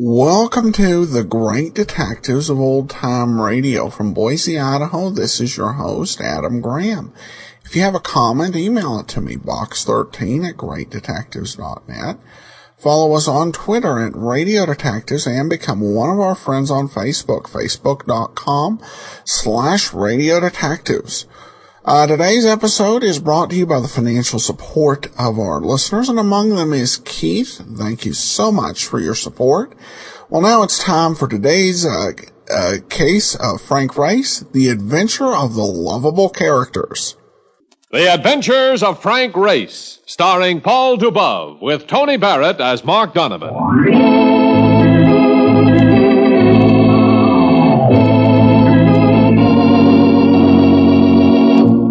Welcome to the Great Detectives of Old Time Radio. From Boise, Idaho, this is your host, Adam Graham. If you have a comment, email it to me, box13@greatdetectives.net. Follow us on Twitter at Radio Detectives and become one of our friends on Facebook, facebook.com/Radio Detectives. Today's episode is brought to you by the financial support of our listeners, and among them is Keith. Thank you so much for your support. Well, now it's time for today's case of Frank Race, The Adventure of the Lovable Characters. The Adventures of Frank Race, starring Paul Dubov, with Tony Barrett as Mark Donovan.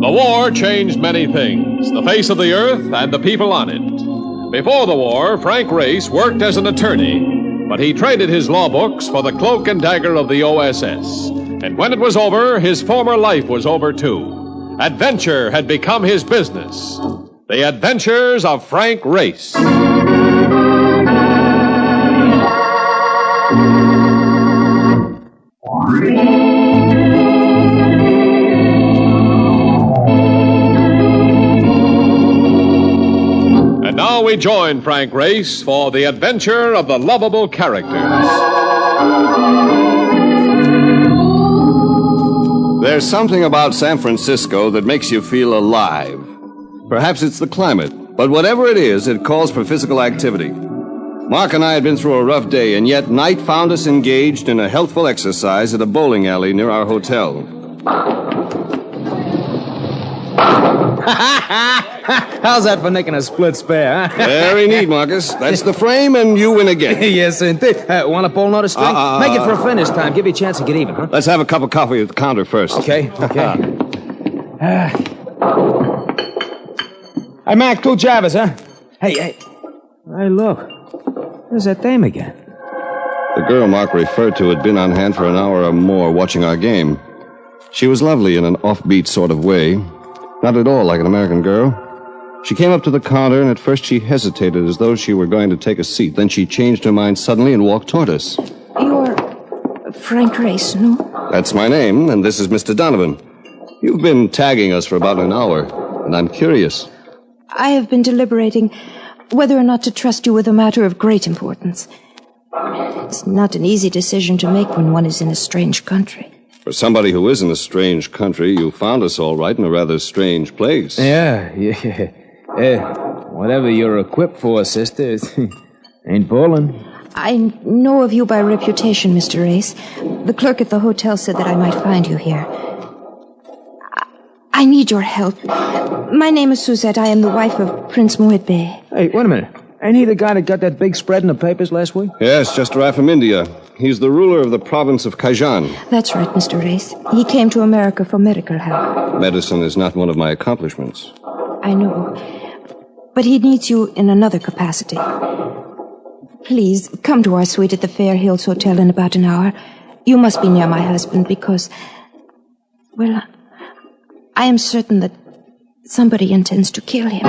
The war changed many things, the face of the earth and the people on it. Before the war, Frank Race worked as an attorney, but he traded his law books for the cloak and dagger of the OSS. And when it was over, his former life was over too. Adventure had become his business. The Adventures of Frank Race. And now we join Frank Race for the adventure of the lovable characters. There's something about San Francisco that makes you feel alive. Perhaps it's the climate, but whatever it is, it calls for physical activity. Mark and I had been through a rough day, and yet night found us engaged in a healthful exercise at a bowling alley near our hotel. How's that for nicking a split spare, huh? Very neat, Marcus. That's the frame, and you win again. Yes, indeed. Want to pull another string? Make it for a finish time. Give you a chance to get even, huh? Let's have a cup of coffee at the counter first. Okay. Hey, Mac, two Javas, huh? Hey, look. There's that dame again. The girl Mark referred to had been on hand for an hour or more watching our game. She was lovely in an offbeat sort of way. Not at all like an American girl. She came up to the counter, and at first she hesitated as though she were going to take a seat. Then she changed her mind suddenly and walked toward us. You're Frank Race, no? That's my name, and this is Mr. Donovan. You've been tagging us for about an hour, and I'm curious. I have been deliberating whether or not to trust you with a matter of great importance. It's not an easy decision to make when one is in a strange country. For somebody who is in a strange country, you found us all right in a rather strange place. Yeah. Whatever you're equipped for, sister, it ain't bowling. I know of you by reputation, Mr. Race. The clerk at the hotel said that I might find you here. I need your help. My name is Suzette. I am the wife of Prince Mohit Bey. Hey, wait a minute. Ain't he the guy that got that big spread in the papers last week? Yes, just arrived from India. He's the ruler of the province of Kaijan. That's right, Mr. Race. He came to America for medical help. Medicine is not one of my accomplishments. I know. But he needs you in another capacity. Please, come to our suite at the Fair Hills Hotel in about an hour. You must be near my husband because, well, I am certain that somebody intends to kill him.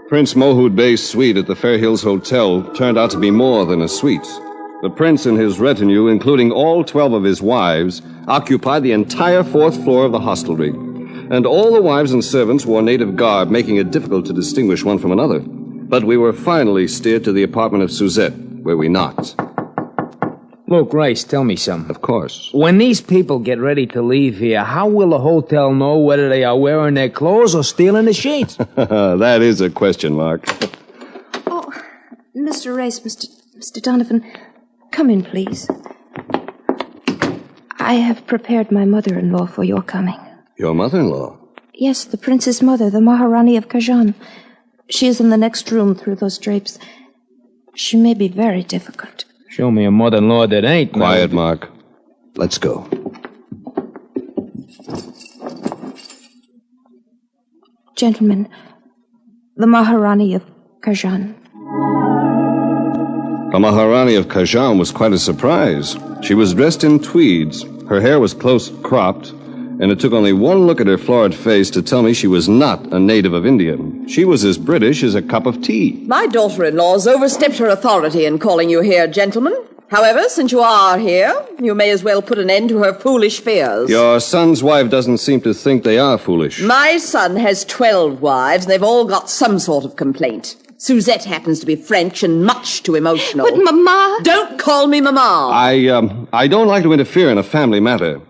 Prince Mohud Bey's suite at the Fair Hills Hotel turned out to be more than a suite. The prince and his retinue, including all 12 of his wives, occupied the entire fourth floor of the hostelry. And all the wives and servants wore native garb, making it difficult to distinguish one from another. But we were finally steered to the apartment of Suzette, where we knocked. Look, Race, tell me something. Of course. When these people get ready to leave here, how will the hotel know whether they are wearing their clothes or stealing the sheets? That is a question mark. Oh, Mr. Race, Mr. Donovan, come in, please. I have prepared my mother-in-law for your coming. Your mother-in-law? Yes, the prince's mother, the Maharani of Kaijan. She is in the next room through those drapes. She may be very difficult. Show me a mother-in-law that ain't. Quiet, Mark. Let's go. Gentlemen, the Maharani of Kajan. The Maharani of Kajan was quite a surprise. She was dressed in tweeds. Her hair was close cropped, and it took only one look at her florid face to tell me she was not a native of India. She was as British as a cup of tea. My daughter-in-law's overstepped her authority in calling you here, gentlemen. However, since you are here, you may as well put an end to her foolish fears. Your son's wife doesn't seem to think they are foolish. My son has 12 wives, and they've all got some sort of complaint. Suzette happens to be French and much too emotional. But, Mama... Don't call me Mama. I don't like to interfere in a family matter.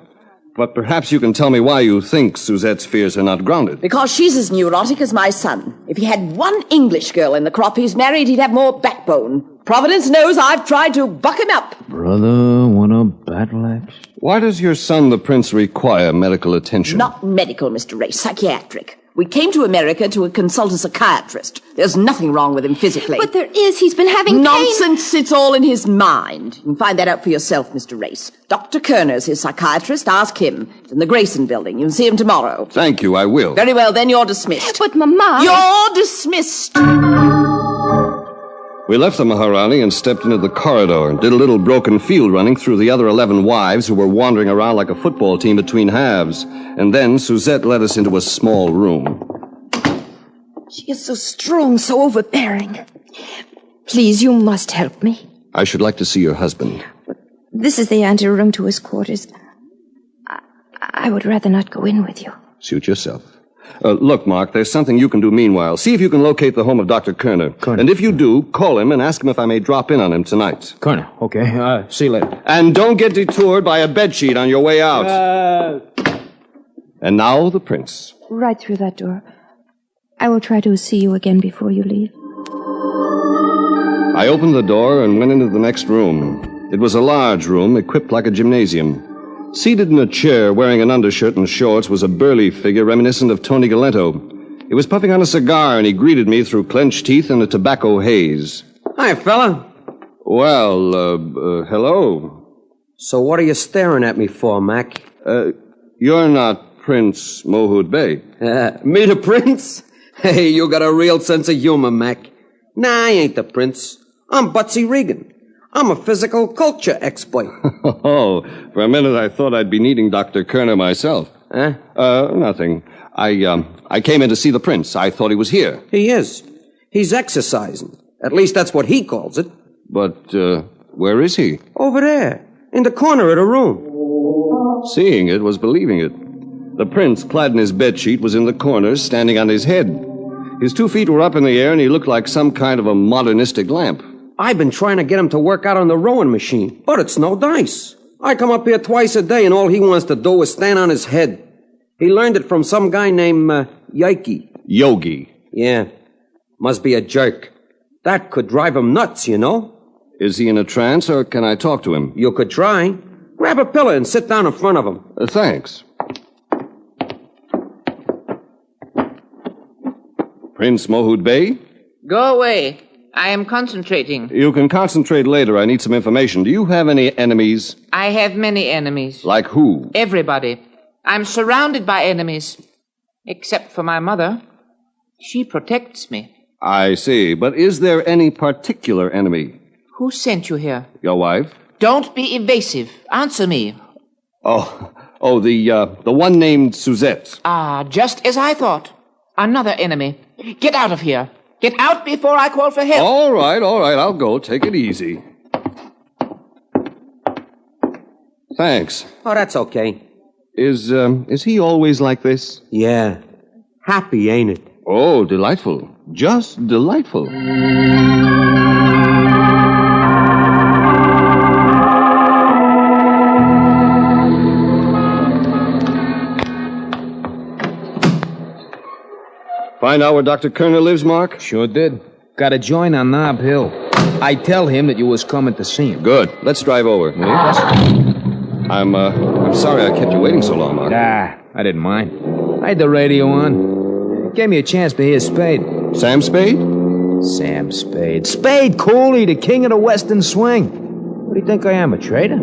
But perhaps you can tell me why you think Suzette's fears are not grounded. Because she's as neurotic as my son. If he had one English girl in the crop he's married, he'd have more backbone. Providence knows I've tried to buck him up. Brother, wanna battle axe? Why does your son, the prince, require medical attention? Not medical, Mr. Race, psychiatric. We came to America to consult a psychiatrist. There's nothing wrong with him physically. But there is. He's been having Nonsense. Pain. It's all in his mind. You can find that out for yourself, Mr. Race. Dr. Kerner's his psychiatrist. Ask him. It's in the Grayson building. You can see him tomorrow. Thank you, I will. Very well, then you're dismissed. But, Mama... You're dismissed. We left the Maharani and stepped into the corridor and did a little broken field running through the other 11 wives who were wandering around like a football team between halves. And then Suzette led us into a small room. She is so strong, so overbearing. Please, you must help me. I should like to see your husband. This is the anteroom to his quarters. I would rather not go in with you. Suit yourself. Look, Mark, there's something you can do meanwhile. See if you can locate the home of Dr. Kerner. And if you do, call him and ask him if I may drop in on him tonight. Kerner, okay. See you later. And don't get detoured by a bedsheet on your way out. And now the prince. Right through that door. I will try to see you again before you leave. I opened the door and went into the next room. It was a large room, equipped like a gymnasium. Seated in a chair, wearing an undershirt and shorts, was a burly figure reminiscent of Tony Galetto. He was puffing on a cigar, and he greeted me through clenched teeth and a tobacco haze. Hi, fella. Well, hello. So what are you staring at me for, Mac? You're not Prince Mohud Bey. Me the prince? Hey, you got a real sense of humor, Mac. Nah, I ain't the prince. I'm Butsy Regan. I'm a physical culture expert. Oh, for a minute I thought I'd be needing Dr. Kerner myself. Huh? Nothing. I came in to see the prince. I thought he was here. He is. He's exercising. At least that's what he calls it. But, where is he? Over there, in the corner of the room. Seeing it was believing it. The prince, clad in his bedsheet, was in the corner, standing on his head. His 2 feet were up in the air, and he looked like some kind of a modernistic lamp. I've been trying to get him to work out on the rowing machine, but it's no dice. I come up here twice a day, and all he wants to do is stand on his head. He learned it from some guy named Yike. Yogi. Yeah. Must be a jerk. That could drive him nuts, you know. Is he in a trance, or can I talk to him? You could try. Grab a pillow and sit down in front of him. Thanks. Prince Mohud Bey? Go away. I am concentrating. You can concentrate later. I need some information. Do you have any enemies? I have many enemies. Like who? Everybody. I'm surrounded by enemies. Except for my mother. She protects me. I see. But is there any particular enemy? Who sent you here? Your wife? Don't be evasive. Answer me. Oh, the one named Suzette. Ah, just as I thought. Another enemy. Get out of here. Get out before I call for help. All right. I'll go. Take it easy. Thanks. Oh, that's okay. Is he always like this? Yeah. Happy, ain't it? Oh, delightful. Just delightful. Find out where Dr. Kerner lives, Mark? Sure did. Got a joint on Nob Hill. I tell him that you was coming to see him. Good. Let's drive over. I'm sorry I kept you waiting so long, Mark. I didn't mind. I had the radio on. Gave me a chance to hear Spade. Sam Spade? Sam Spade. Spade Cooley, the king of the Western swing. What do you think I am, a traitor?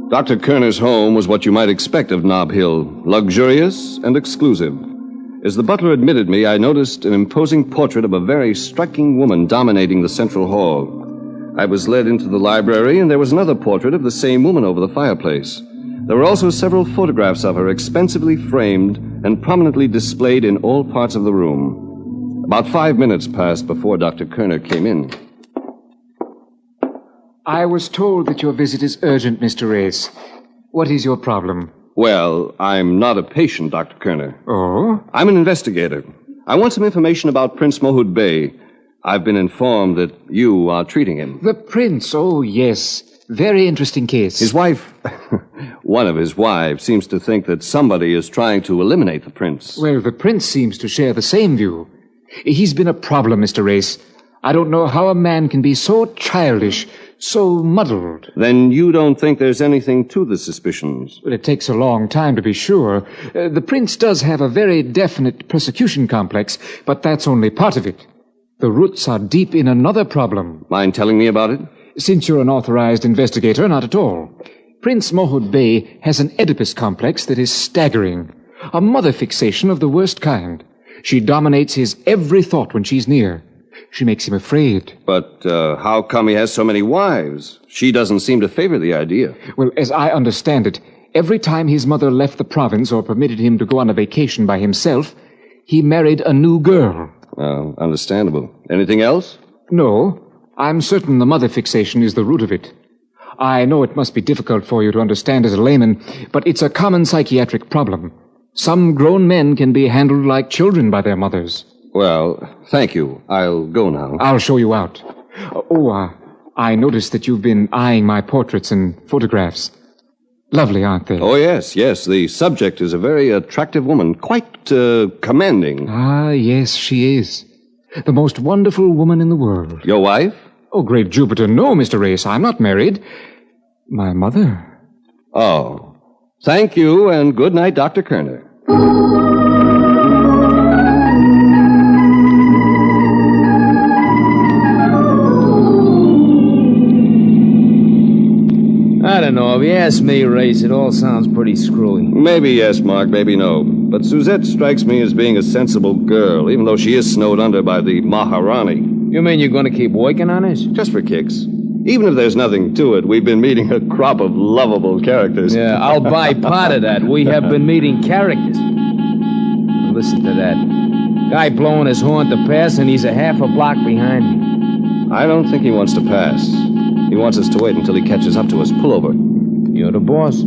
Dr. Kerner's home was what you might expect of Nob Hill, luxurious and exclusive. As the butler admitted me, I noticed an imposing portrait of a very striking woman dominating the central hall. I was led into the library, and there was another portrait of the same woman over the fireplace. There were also several photographs of her, expensively framed and prominently displayed in all parts of the room. About 5 minutes passed before Dr. Kerner came in. I was told that your visit is urgent, Mr. Race. What is your problem? Well, I'm not a patient, Dr. Kerner. Oh? I'm an investigator. I want some information about Prince Mohud Bey. I've been informed that you are treating him. The prince, oh, yes. Very interesting case. His wife, one of his wives, seems to think that somebody is trying to eliminate the prince. Well, the prince seems to share the same view. He's been a problem, Mr. Race. I don't know how a man can be so childish, so muddled. Then you don't think there's anything to the suspicions? Well, it takes a long time to be sure. The prince does have a very definite persecution complex, but that's only part of it. The roots are deep in another problem. Mind telling me about it? Since you're an authorized investigator, not at all. Prince Mohud Bey has an Oedipus complex that is staggering. A mother fixation of the worst kind. She dominates his every thought when she's near. She makes him afraid. But how come he has so many wives? She doesn't seem to favor the idea. Well, as I understand it, every time his mother left the province or permitted him to go on a vacation by himself, he married a new girl. Understandable. Anything else? No. I'm certain the mother fixation is the root of it. I know it must be difficult for you to understand as a layman, but it's a common psychiatric problem. Some grown men can be handled like children by their mothers. Well, thank you. I'll go now. I'll show you out. I noticed that you've been eyeing my portraits and photographs. Lovely, aren't they? Oh, yes. The subject is a very attractive woman. Quite commanding. Ah, yes, she is. The most wonderful woman in the world. Your wife? Oh, great Jupiter, no, Mr. Race. I'm not married. My mother. Oh. Thank you, and good night, Dr. Kerner. I don't know. If you ask me, Race, it all sounds pretty screwy. Maybe yes, Mark, maybe no. But Suzette strikes me as being a sensible girl, even though she is snowed under by the Maharani. You mean you're going to keep working on this? Just for kicks. Even if there's nothing to it, we've been meeting a crop of lovable characters. Yeah, I'll buy part of that. We have been meeting characters. Listen to that. Guy blowing his horn to pass, and he's a half a block behind me. I don't think he wants to pass. He wants us to wait until he catches up to us. Pull over. You're the boss.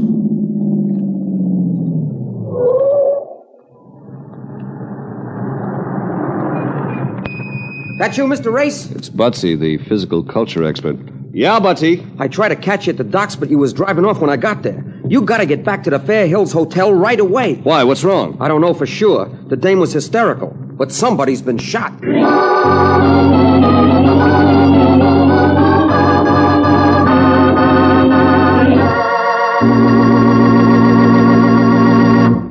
That you, Mr. Race? It's Butsy, the physical culture expert. Yeah, Butsy. I tried to catch you at the docks, but you was driving off when I got there. You gotta get back to the Fair Hills Hotel right away. Why? What's wrong? I don't know for sure. The dame was hysterical, but somebody's been shot.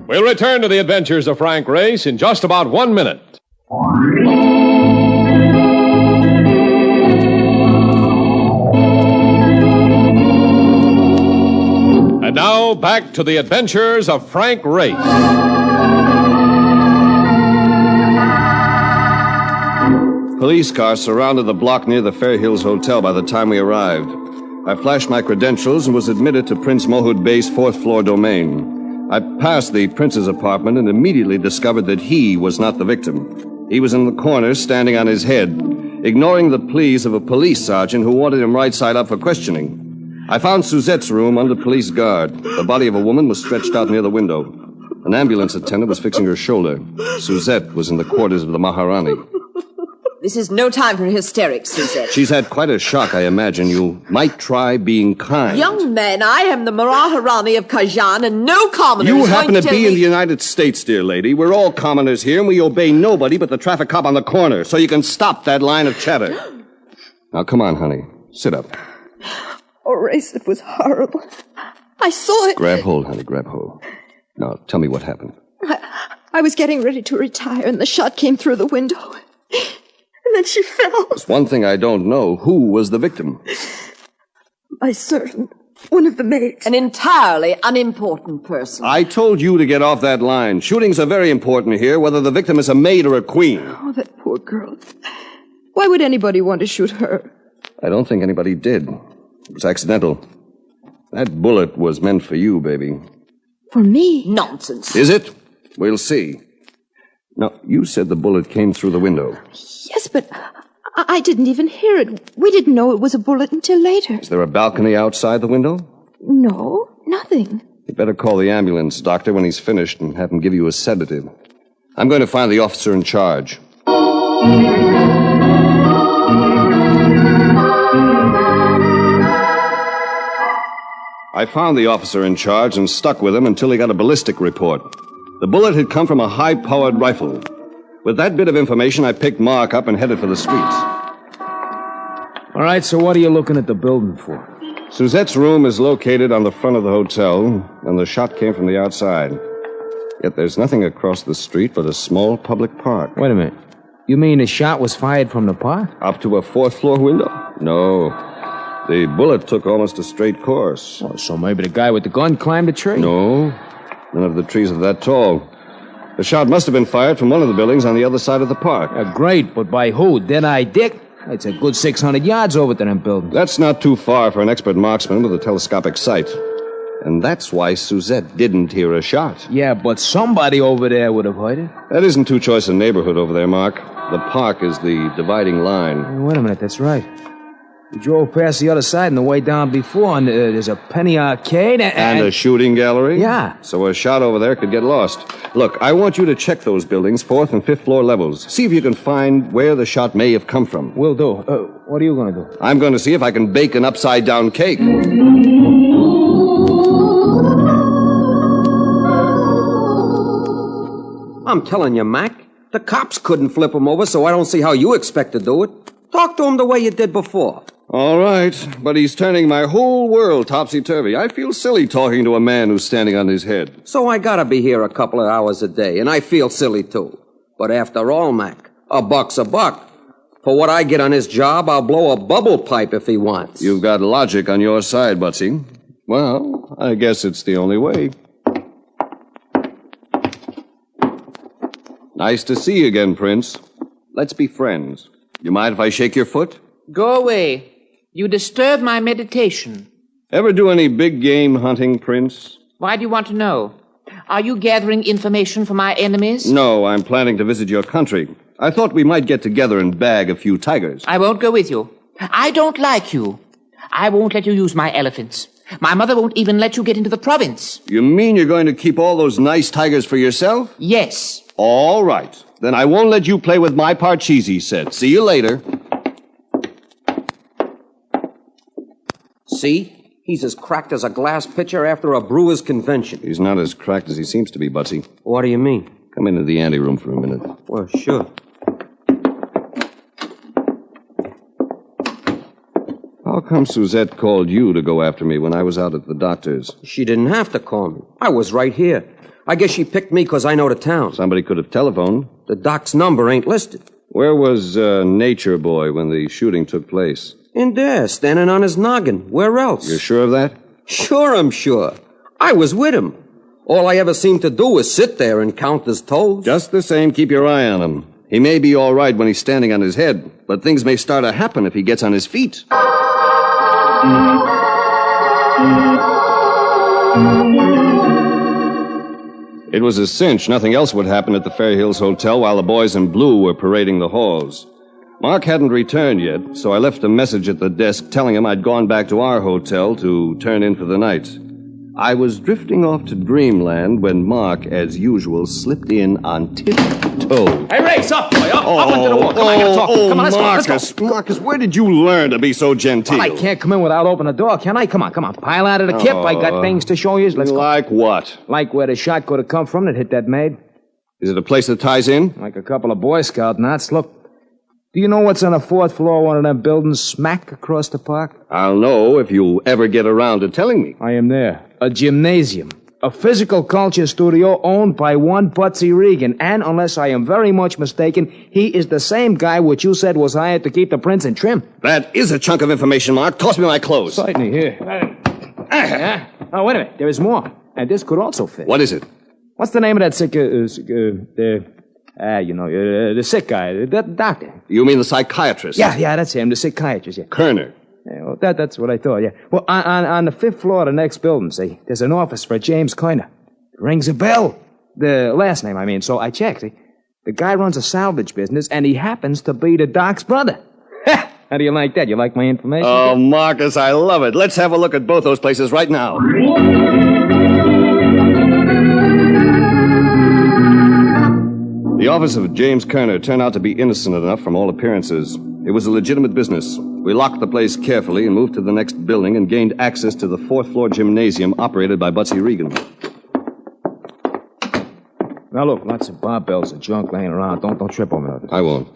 We'll return to the adventures of Frank Race in just about 1 minute. And now, back to the adventures of Frank Race. Police cars surrounded the block near the Fair Hills Hotel by the time we arrived. I flashed my credentials and was admitted to Prince Mohud Bey's 4th floor domain. I passed the prince's apartment and immediately discovered that he was not the victim. He was in the corner, standing on his head, ignoring the pleas of a police sergeant who wanted him right side up for questioning. I found Suzette's room under police guard. The body of a woman was stretched out near the window. An ambulance attendant was fixing her shoulder. Suzette was in the quarters of the Maharani. This is no time for hysterics, Suzette. She's had quite a shock, I imagine. You might try being kind. Young man, I am the Maharani of Kajan, and no commoner You is happen going to to be tell in me... the United States, dear lady. We're all commoners here, and we obey nobody but the traffic cop on the corner, so you can stop that line of chatter. Now, come on, honey. Sit up. Oh, Race, it was horrible. I saw it. Grab hold, honey, grab hold. Now, tell me what happened. I was getting ready to retire, and the shot came through the window. And then she fell. There's one thing I don't know. Who was the victim? My servant. One of the maids. An entirely unimportant person. I told you to get off that line. Shootings are very important here, whether the victim is a maid or a queen. Oh, that poor girl. Why would anybody want to shoot her? I don't think anybody did. It was accidental. That bullet was meant for you, baby. For me? Nonsense. Is it? We'll see. Now, you said the bullet came through the window. Yes, but I didn't even hear it. We didn't know it was a bullet until later. Is there a balcony outside the window? No, nothing. You better call the ambulance, Doctor, when he's finished and have him give you a sedative. I'm going to find the officer in charge. I found the officer in charge and stuck with him until he got a ballistic report. The bullet had come from a high-powered rifle. With that bit of information, I picked Mark up and headed for the streets. All right, so what are you looking at the building for? Suzette's room is located on the front of the hotel, and the shot came from the outside. Yet there's nothing across the street but a small public park. Wait a minute. You mean the shot was fired from the park? Up to a fourth-floor window? No. The bullet took almost a straight course. Oh, so maybe the guy with the gun climbed a tree? No. None of the trees are that tall. The shot must have been fired from one of the buildings on the other side of the park. Great, but by who? Dead-Eye Dick? It's a good 600 yards over to them buildings. That's not too far for an expert marksman with a telescopic sight. And that's why Suzette didn't hear a shot. Yeah, but somebody over there would have heard it. That isn't too choice a neighborhood over there, Mark. The park is the dividing line. Hey, wait a minute, that's right. We drove past the other side on the way down before, and there's a penny arcade and a shooting gallery? Yeah. So a shot over there could get lost. Look, I want you to check those buildings, 4th and 5th floor levels. See if you can find where the shot may have come from. Will do. What are you going to do? I'm going to see if I can bake an upside-down cake. I'm telling you, Mac, the cops couldn't flip him over, so I don't see how you expect to do it. Talk to him the way you did before. All right, but he's turning my whole world topsy-turvy. I feel silly talking to a man who's standing on his head. So I gotta be here a couple of hours a day, and I feel silly too. But after all, Mac, a buck's a buck. For what I get on his job, I'll blow a bubble pipe if he wants. You've got logic on your side, Butsy. Well, I guess it's the only way. Nice to see you again, Prince. Let's be friends. You mind if I shake your foot? Go away. You disturb my meditation. Ever do any big game hunting, Prince? Why do you want to know? Are you gathering information for my enemies? No, I'm planning to visit your country. I thought we might get together and bag a few tigers. I won't go with you. I don't like you. I won't let you use my elephants. My mother won't even let you get into the province. You mean you're going to keep all those nice tigers for yourself? Yes. All right. Then I won't let you play with my Parcheesi set. See you later. See? He's as cracked as a glass pitcher after a brewer's convention. He's not as cracked as he seems to be, Butsy. What do you mean? Come into the anteroom for a minute. Well, sure. How come Suzette called you to go after me when I was out at the doctor's? She didn't have to call me. I was right here. I guess she picked me because I know the town. Somebody could have telephoned. The doc's number ain't listed. Where was Nature Boy when the shooting took place? In there, standing on his noggin. Where else? You're sure of that? Sure, I'm sure. I was with him. All I ever seemed to do was sit there and count his toes. Just the same, keep your eye on him. He may be all right when he's standing on his head, but things may start to happen if he gets on his feet. It was a cinch. Nothing else would happen at the Fair Hills Hotel while the boys in blue were parading the halls. Mark hadn't returned yet, so I left a message at the desk telling him I'd gone back to our hotel to turn in for the night. I was drifting off to dreamland when Mark, as usual, slipped in on tiptoe. Hey, Race, up, boy, up into the wall. Come on, I gotta talk. Come on, let's go. Marcus, where did you learn to be so genteel? Well, I can't come in without opening the door, can I? Come on. Pile out of the kip. I got things to show you. Let's go. Like what? Like where the shot could have come from that hit that maid. Is it a place that ties in? Like a couple of Boy Scout knots. Look, do you know what's on the 4th floor of one of them buildings smack across the park? I'll know if you ever get around to telling me. I am there. A gymnasium. A physical culture studio owned by one Butsy Regan. And, unless I am very much mistaken, he is the same guy which you said was hired to keep the prince in trim. That is a chunk of information, Mark. Toss me my clothes. Certainly, here. Oh, wait a minute. There is more. And this could also fit. What is it? What's the name of that sick, the sick guy, the doctor? You mean the psychiatrist? Yeah, that's him, the psychiatrist, yeah. Kerner. Yeah, well, that's what I thought, yeah. Well, on the 5th floor of the next building, see, there's an office for James Kerner. Rings a bell. The last name, I mean, so I checked, see. The guy runs a salvage business, and he happens to be the doc's brother. How do you like that? You like my information? Oh, Marcus, I love it. Let's have a look at both those places right now. The office of James Kerner turned out to be innocent enough from all appearances. It was a legitimate business. We locked the place carefully and moved to the next building and gained access to the 4th floor gymnasium operated by Butsy Regan. Now, look, lots of barbells and junk laying around. Don't trip over it. I won't.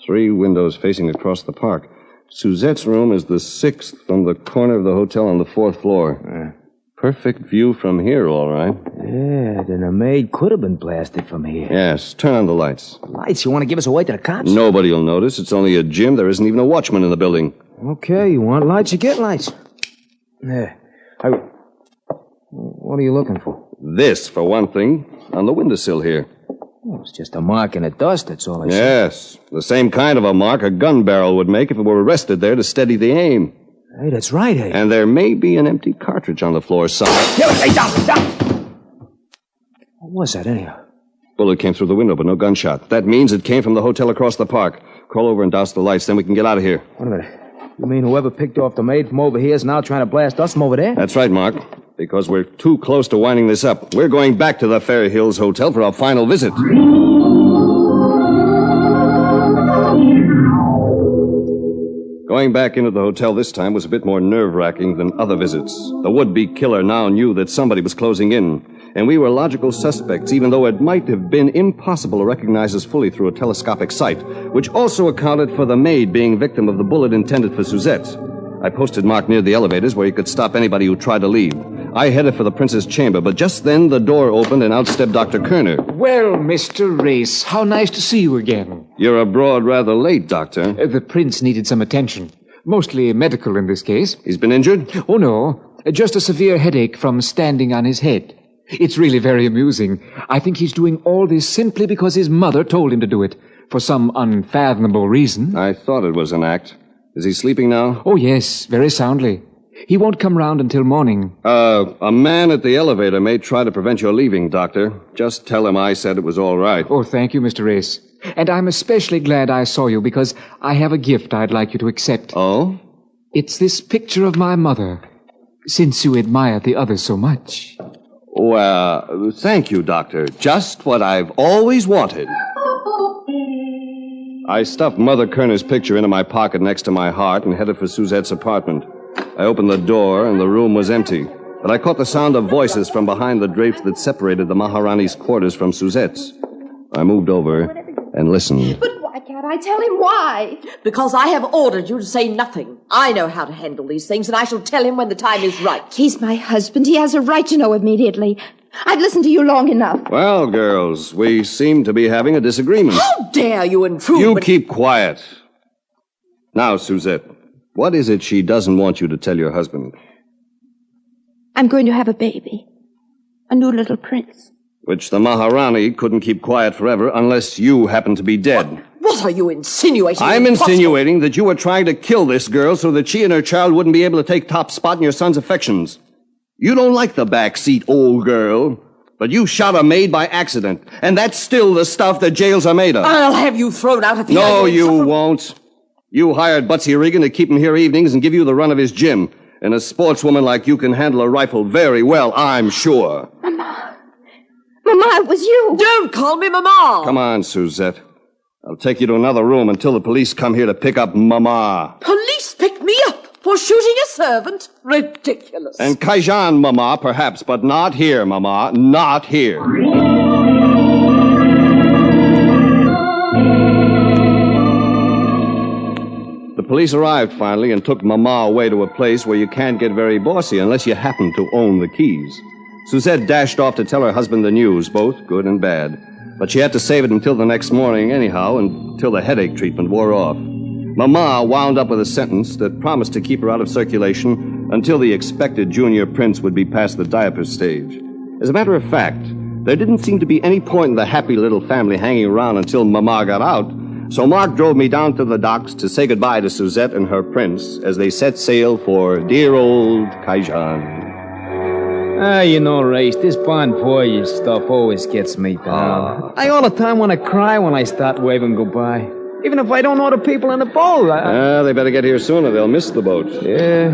3 windows facing across the park. Suzette's room is the 6th from the corner of the hotel on the 4th floor. Perfect view from here, all right. Yeah, then a maid could have been blasted from here. Yes, turn on the lights. Lights? You want to give us away to the cops? Nobody will notice. It's only a gym. There isn't even a watchman in the building. Okay, you want lights, you get lights. Yeah. What are you looking for? This, for one thing, on the windowsill here. Oh, it's just a mark in the dust, that's all I see. Yes, the same kind of a mark a gun barrel would make if it were rested there to steady the aim. Hey, that's right, hey. And there may be an empty cartridge on the floor somewhere. Hey, down! What was that, anyhow? Bullet came through the window, but no gunshot. That means it came from the hotel across the park. Crawl over and douse the lights, then we can get out of here. Wait a minute. You mean whoever picked off the maid from over here is now trying to blast us from over there? That's right, Mark. Because we're too close to winding this up. We're going back to the Fair Hills Hotel for our final visit. Going back into the hotel this time was a bit more nerve-wracking than other visits. The would-be killer now knew that somebody was closing in, and we were logical suspects, even though it might have been impossible to recognize us fully through a telescopic sight, which also accounted for the maid being victim of the bullet intended for Suzette. I posted Mark near the elevators where he could stop anybody who tried to leave. I headed for the prince's chamber, but just then the door opened and out stepped Dr. Kerner. Well, Mr. Race, how nice to see you again. You're abroad rather late, Doctor. The prince needed some attention. Mostly medical in this case. He's been injured? Oh, no. Just a severe headache from standing on his head. It's really very amusing. I think he's doing all this simply because his mother told him to do it, for some unfathomable reason. I thought it was an act. Is he sleeping now? Oh, yes, very soundly. He won't come round until morning. A man at the elevator may try to prevent your leaving, Doctor. Just tell him I said it was all right. Oh, thank you, Mr. Race. And I'm especially glad I saw you because I have a gift I'd like you to accept. Oh? It's this picture of my mother, since you admire the other so much. Well, thank you, Doctor. Just what I've always wanted. I stuffed Mother Kerner's picture into my pocket next to my heart and headed for Suzette's apartment. I opened the door, and the room was empty. But I caught the sound of voices from behind the drapes that separated the Maharani's quarters from Suzette's. I moved over and listened. But why can't I tell him why? Because I have ordered you to say nothing. I know how to handle these things, and I shall tell him when the time is right. He's my husband. He has a right to know immediately. I've listened to you long enough. Well, girls, we seem to be having a disagreement. How dare you intrude? You keep quiet. Now, Suzette, what is it she doesn't want you to tell your husband? I'm going to have a baby. A new little prince. Which the Maharani couldn't keep quiet forever unless you happen to be dead. What are you insinuating? I'm insinuating that you were trying to kill this girl so that she and her child wouldn't be able to take top spot in your son's affections. You don't like the back seat, old girl. But you shot a maid by accident. And that's still the stuff that jails are made of. I'll have you thrown out at the No, you won't. You hired Butsy Regan to keep him here evenings and give you the run of his gym. And a sportswoman like you can handle a rifle very well, I'm sure. Mama, it was you. Don't call me Mama. Come on, Suzette. I'll take you to another room until the police come here to pick up Mama. Police picked me up for shooting a servant? Ridiculous. And Kaijan, Mama, perhaps, but not here, Mama. Not here. The police arrived finally and took Mama away to a place where you can't get very bossy unless you happen to own the keys. Suzette dashed off to tell her husband the news, both good and bad. But she had to save it until the next morning anyhow, until the headache treatment wore off. Mama wound up with a sentence that promised to keep her out of circulation until the expected junior prince would be past the diaper stage. As a matter of fact, there didn't seem to be any point in the happy little family hanging around until Mama got out, so Mark drove me down to the docks to say goodbye to Suzette and her prince as they set sail for dear old Kaijan. You know, Race, this Bon Voyage stuff always gets me down. I all the time want to cry when I start waving goodbye. Even if I don't know the people in the boat. They better get here sooner. They'll miss the boat. Yeah.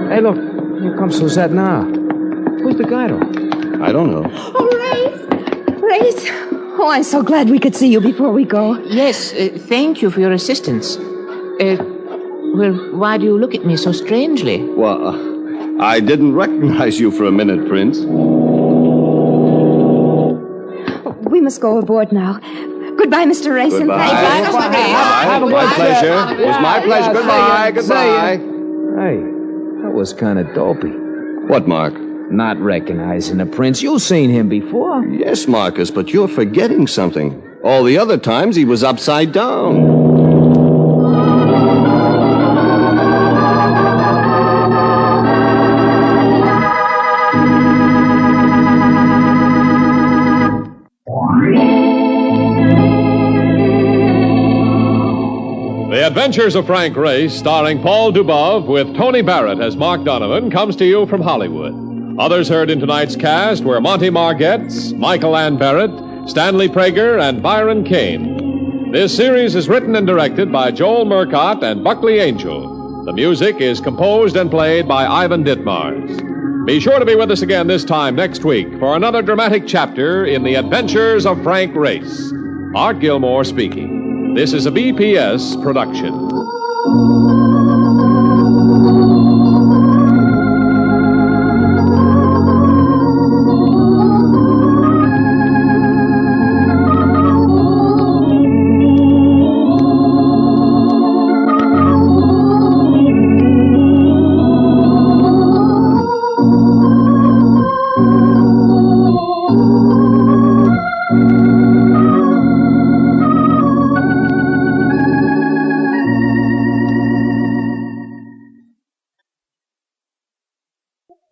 Hey, look. Here comes Suzette now. Who's the guy, though? I don't know. Oh, Race. Oh, I'm so glad we could see you before we go. Yes, thank you for your assistance. Well, why do you look at me so strangely? Well, I didn't recognize you for a minute, Prince. We must go aboard now. Goodbye, Mr. Race. Goodbye. And thank you. It was my pleasure. It was my pleasure. Goodbye. Goodbye. Hey, that was kind of dopey. What, Mark? Not recognizing the prince. You've seen him before. Yes, Marcus, but you're forgetting something. All the other times he was upside down. The Adventures of Frank Race, starring Paul Dubov with Tony Barrett as Mark Donovan, comes to you from Hollywood. Others heard in tonight's cast were Monty Margetts, Michael Ann Barrett, Stanley Prager, and Byron Kane. This series is written and directed by Joel Murcott and Buckley Angel. The music is composed and played by Ivan Ditmars. Be sure to be with us again this time next week for another dramatic chapter in The Adventures of Frank Race. Art Gilmore speaking. This is a BPS production.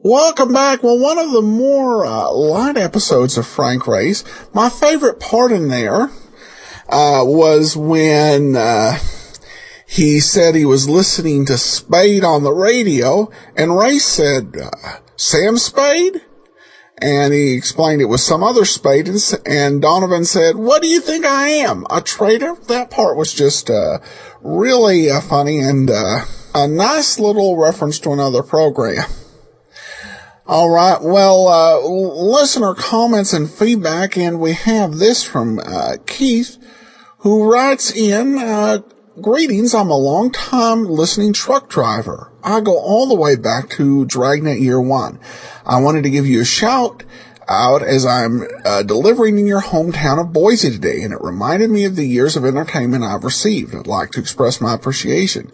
Welcome back. Well, one of the more light episodes of Frank Race, my favorite part in there was when he said he was listening to Spade on the radio, and Race said, Sam Spade? And he explained it was some other Spade, and Donovan said, what do you think I am, a traitor? That part was just really funny and a nice little reference to another program. All right, well, listener comments and feedback, and we have this from Keith, who writes in, greetings, I'm a long-time listening truck driver. I go all the way back to Dragnet Year 1. I wanted to give you a shout out as I'm delivering in your hometown of Boise today, and it reminded me of the years of entertainment I've received. I'd like to express my appreciation.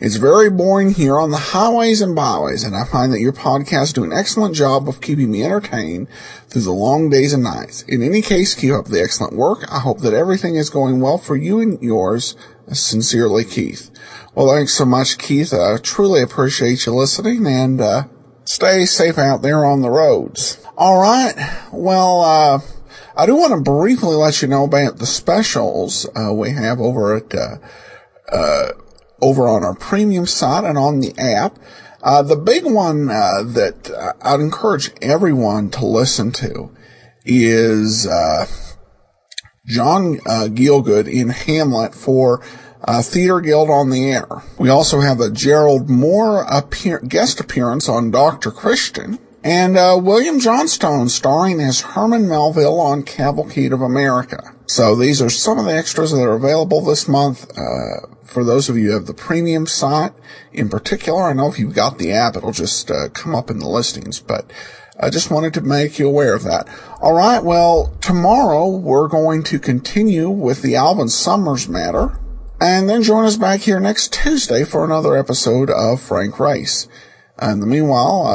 It's very boring here on the highways and byways, and I find that your podcasts do an excellent job of keeping me entertained through the long days and nights. In any case, keep up the excellent work. I hope that everything is going well for you and yours. Sincerely, Keith. Well, thanks so much, Keith. I truly appreciate you listening, and stay safe out there on the roads. All right. Well, I do want to briefly let you know about the specials we have over at over on our premium site and on the app. The big one that I'd encourage everyone to listen to is John Gielgud in Hamlet for Theater Guild on the Air. We also have a Gerald Moore guest appearance on Dr. Christian, and William Johnstone starring as Herman Melville on Cavalcade of America. So these are some of the extras that are available this month. For those of you who have the premium site in particular, I know if you've got the app, it'll just come up in the listings, but I just wanted to make you aware of that. All right, well, tomorrow we're going to continue with the Alvin Summers matter, And then join us back here next Tuesday for another episode of Frank Race. In the meanwhile,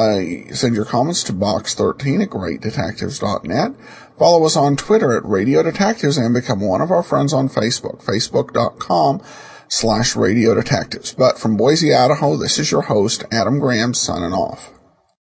send your comments to box13 at greatdetectives.net. Follow us on Twitter at Radio Detectives and become one of our friends on Facebook, facebook.com/Radio Detectives. But from Boise, Idaho, this is your host, Adam Graham, signing off.